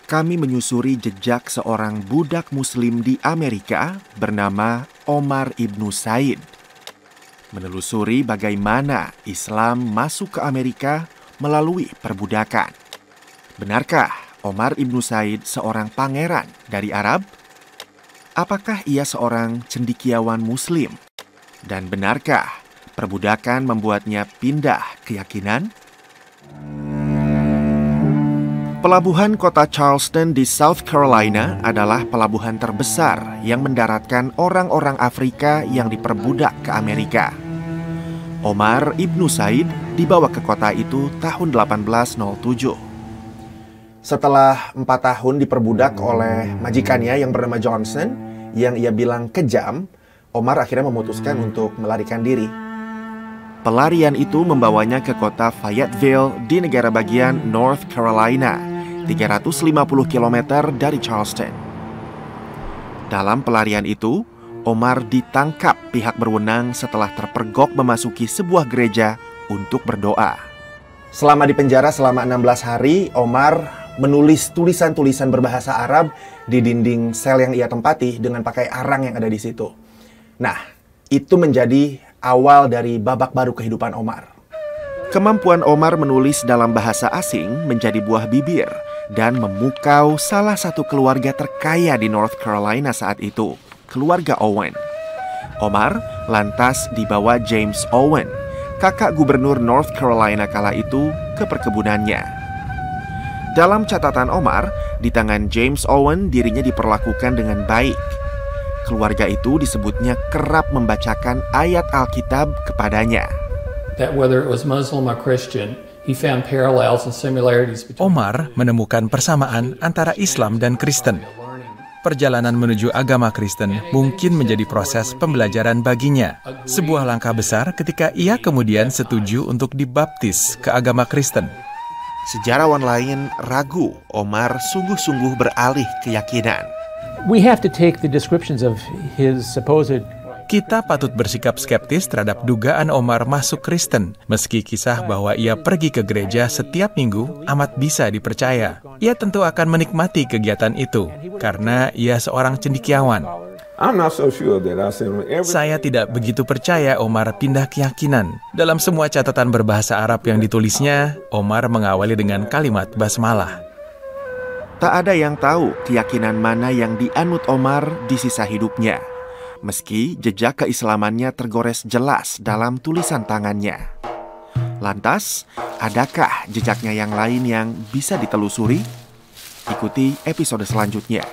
kami menyusuri jejak seorang budak muslim di Amerika bernama Omar Ibnu Said. Menelusuri bagaimana Islam masuk ke Amerika melalui perbudakan. Benarkah Omar Ibnu Said seorang pangeran dari Arab? Apakah ia seorang cendekiawan muslim? Dan benarkah perbudakan membuatnya pindah keyakinan? Pelabuhan kota Charleston di South Carolina adalah pelabuhan terbesar yang mendaratkan orang-orang Afrika yang diperbudak ke Amerika. Omar Ibnu Said dibawa ke kota itu tahun 1807. Setelah 4 tahun diperbudak oleh majikannya yang bernama Johnson, yang ia bilang kejam, Omar akhirnya memutuskan untuk melarikan diri. Pelarian itu membawanya ke kota Fayetteville di negara bagian North Carolina, 350 km dari Charleston. Dalam pelarian itu, Omar ditangkap pihak berwenang setelah terpergok memasuki sebuah gereja untuk berdoa. Selama di penjara selama 16 hari, Omar menulis tulisan-tulisan berbahasa Arab di dinding sel yang ia tempati dengan pakai arang yang ada di situ. Nah, itu menjadi awal dari babak baru kehidupan Omar. Kemampuan Omar menulis dalam bahasa asing menjadi buah bibir dan memukau salah satu keluarga terkaya di North Carolina saat itu, keluarga Owen. Omar lantas dibawa James Owen, kakak gubernur North Carolina kala itu, ke perkebunannya. Dalam catatan Omar, di tangan James Owen dirinya diperlakukan dengan baik. Keluarga itu disebutnya kerap membacakan ayat Alkitab kepadanya. Omar menemukan persamaan antara Islam dan Kristen. Perjalanan menuju agama Kristen mungkin menjadi proses pembelajaran baginya. Sebuah langkah besar ketika ia kemudian setuju untuk dibaptis ke agama Kristen. Sejarawan lain ragu Omar sungguh-sungguh beralih keyakinan. Kita patut bersikap skeptis terhadap dugaan Omar masuk Kristen, meski kisah bahwa ia pergi ke gereja setiap minggu amat bisa dipercaya. Ia tentu akan menikmati kegiatan itu, karena ia seorang cendekiawan. Saya tidak begitu percaya Omar pindah keyakinan. Dalam semua catatan berbahasa Arab yang ditulisnya, Omar mengawali dengan kalimat basmalah. Tak ada yang tahu keyakinan mana yang dianut Omar di sisa hidupnya, meski jejak keislamannya tergores jelas dalam tulisan tangannya. Lantas, adakah jejaknya yang lain yang bisa ditelusuri? Ikuti episode selanjutnya.